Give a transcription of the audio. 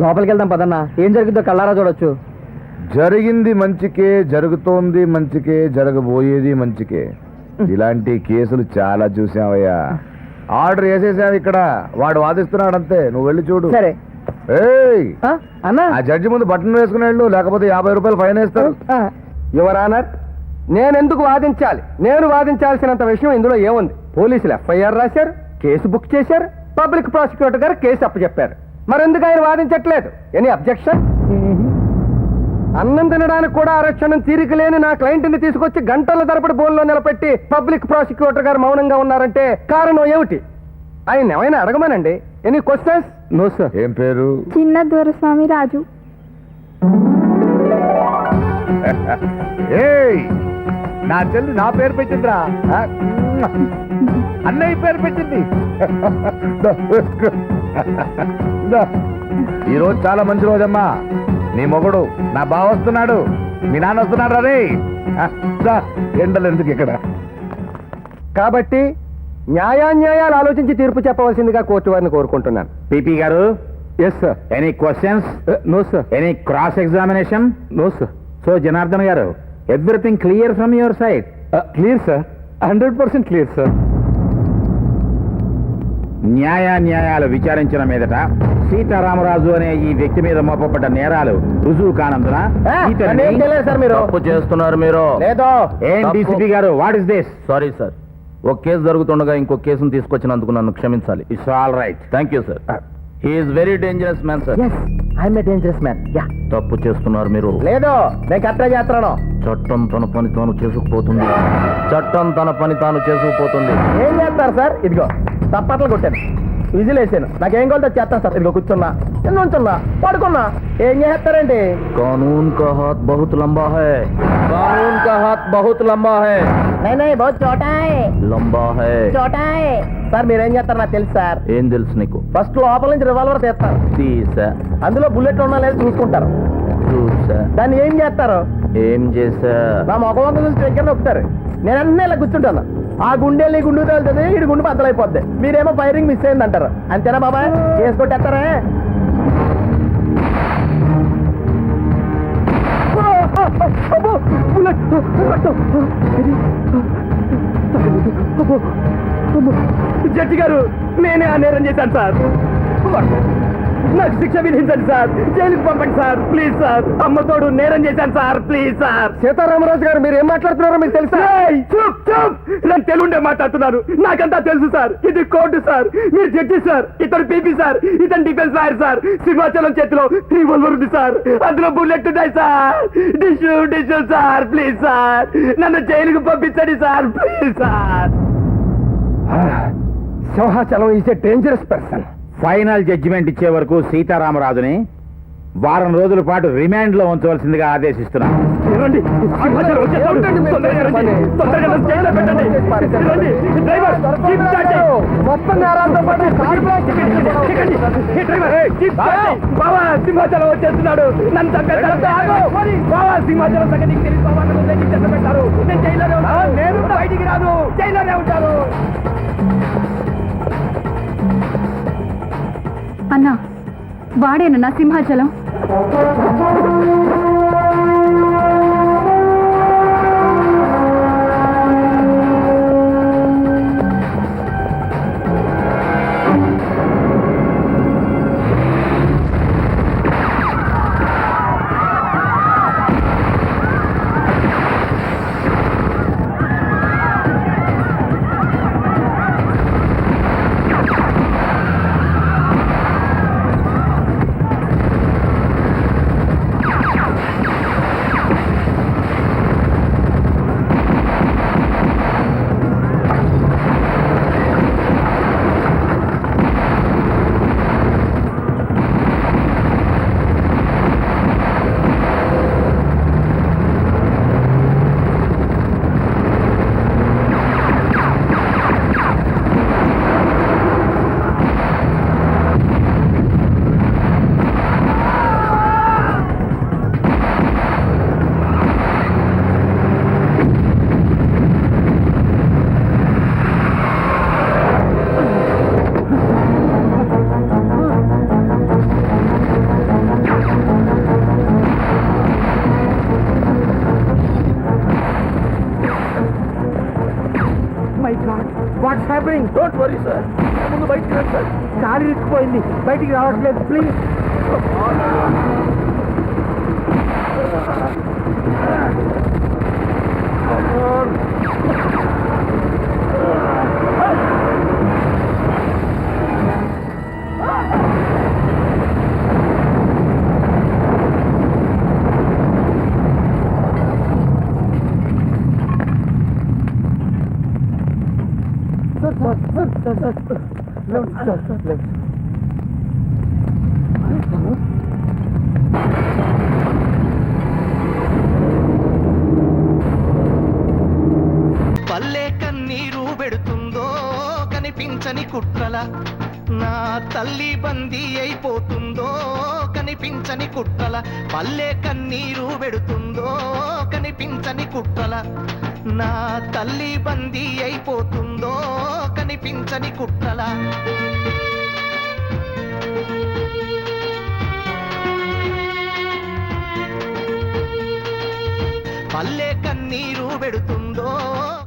లోపలికి వెళ్దాం పదన్నా, ఏం జరుగుతుందో కళ్ళారా చూడొచ్చు. జరిగింది మంచికే, జరుగుతోంది మంచికే, జరగబోయేది మంచికే. ఇలాంటి కేసులు చాలా చూసావయ్యా. ఆర్డర్ వేసేసావు ఇక్కడ, వాడు వాదిస్తున్నాడు అంతే, నువ్వు వెళ్ళి చూడు. సరే. ఏయ్ అన్నా, ఆ జడ్జి ముందు బట్టన్ వేసుకుని వెళ్ళు, లేకపోతే 50 రూపాయలు ఫైన్ వేస్తారు. యువర్ ఆనర్, నేనెందుకు వాదించాలి? నేను వాదించాల్సినంత విషయం ఇందులో ఏముంది? పోలీసులు ఎఫ్ఐఆర్ రాశారు, కేసు బుక్ చేశారు, పబ్లిక్ ప్రాసిక్యూటర్ గారు కేసు అప్పచెప్పారు. మరెందుకు ఆయన వాదించట్లేదు? Any objection? అన్నం తినడానికి కూడా ఆరక్షణం తీరిక లేని నా క్లయింట్ని తీసుకొచ్చి గంటల తరబడి బోన్లో నిలబెట్టి పబ్లిక్ ప్రాసిక్యూటర్ గారు మౌనంగా ఉన్నారంటే కారణం ఏమిటి? ఆయన ఏమైనా అడగమనండి. Any questions? No sir. ఏం పేరు? చిన్న దొరస్వామి రాజు. ఏయ్ నా చెల్లి నా పేరు పెట్టిందిరా, అన్నయ్య పేరు పెట్టింది. ఈరోజు చాలా మంచి రోజమ్మా. నీ మొగుడు నా బావ వస్తున్నాడు, మీ నాన్న వస్తున్నాడు. రే ఎండలు ఎందుకు ఇక్కడ? కాబట్టి న్యాయాన్యాయాలు ఆలోచించి తీర్పు చెప్పవలసిందిగా కోర్టు వారిని కోరుకుంటున్నాను. పీపీ గారు. Yes sir. Any questions? No sir. Any cross examination? No sir. So Janardhan గారు, everything clear from your side? Clear sir, 100% clear sir. న్యాయాలు విచారించిన మీదట సీతారామరాజు అనే ఈ వ్యక్తి మీద మోపబడ్డ నేరాలు రుజువు కానందున సార్ మీరు తప్పు చేస్తున్నారు మీరు. లేదో. ఏం డీసీపీ గారు, what is this? Sorry sir, ఒక కేసు జరుగుతుండగా ఇంకో కేసును తీసుకొచ్చినందుకు నన్ను క్షమించాలి. It's all right. Thank you sir. He's very dangerous man sir. I'm a dangerous man. Yeah. తప్పు చేస్తున్నారు మీరు. లేదో, నేను కరెక్ట్గా చేస్తున్నాను. చట్టం తన పని తాను చేసుకుపోతుంది. చట్టం తన పని తాను చేసుకుపోతుంది. ఏం చేస్తారు సార్? ఇదిగో తప్పట్లు కొట్టాను, విజిల్ వేసాను, నాకేం కొలతో చేస్తాను సార్. ఇదిగో కూర్చున్నా, నుంచున్నా, పడుకున్నా, ఏం చేస్తారండి? కానూన్ కా హాత్ బహుత్ లంబా హై. కానూన్ కా హాత్ బహుత్ లంబా హై. नहीं बहुत छोटा है. లంబా హై. छोटा है సార్. మీరేం చేస్తారు నాకు తెలుసు సార్. ఏం తెలుసు నీకు? ఫస్ట్ లోపల నుంచి రివాల్వర్ తీస్తారు, తీసా. అందులో బుల్లెట్ ఉన్నా లేదు చూసుకుంటారు. చూసా. దాన్ని ఏం చేస్తారు? ఏం చేసా? నా ముఖం వంక చూసి దగ్గర నొక్కుతారు. నేను అన్నీ ఇలా కూర్చుంటాను. ఆ గుండెలు ఈ గుండు తేలుతుంది, ఇటు గుండు బద్దలైపోద్ది. మీరేమో ఫైరింగ్ మిస్ అయింది అంటారు. అంతేనా బాబాయ్? కేసు కొట్టేస్తారా? జడ్జి గారు, నేనే ఆ నేరం చేశాను సార్. నాకు శిక్ష విధించండి సార్, జైలుకి పంపండి సార్, ప్లీజ్ సార్. అమ్మతోడు నేరం చేశాను సార్, ప్లీజ్ సార్. సీతారామరాజు గారు, మీరు ఏం మాట్లాడుతున్నారో మీకు తెలుసా? నేను తెలుగుండే మాట్లాడుతున్నారు, నాకంతా తెలుసు సార్. ఇది కోర్టు సార్, మీరు జడ్జి సార్, ఇతను పీపీ సార్, ఇతను డిఫెన్స్ లాయర్ సార్. సింహాచలం చేతిలో రివాల్వర్ ఉంది సార్, అందులో బుల్లెట్ ఉన్నాయి సార్. డిషు సార్, ప్లీజ్ సార్, నన్ను జైలుకి పంపించండి sir, please sir. Simhachalam is a dangerous person. Final judgement ఇచ్చే వరకు సీతారామరాజుని వారం రోజుల పాటు రిమాండ్ లో ఉంచవలసిందిగా ఆదేశిస్తున్నాను. సింహాచలం వచ్చేస్తున్నాడు, నన్ను సింహాచలం సంగతి తెలిసి బాబా నన్ను పెట్టారు. నేను జైల్లోనే ఉంటాను, నేను బయటికి రాను, జైల్లోనే ఉంటాను. అన్నా, వాడేనన్నా సింహాచలం? కాలు ఇరుక్కుపోయింది, బయటికి రావట్లేదు, ప్లీజ్. పల్లె కన్నీరు పెడుతుందో కనిపించని కుట్రల, నా తల్లి బందీ అయిపోతుందో కనిపించని కుట్రల. పల్లె కన్నీరు పెడుతుందో కనిపించని కుట్రల, నా తల్లి బందీ అయిపోతుందో కనిపించని కుట్రల. పల్లె కన్నీరు పెడుతుందో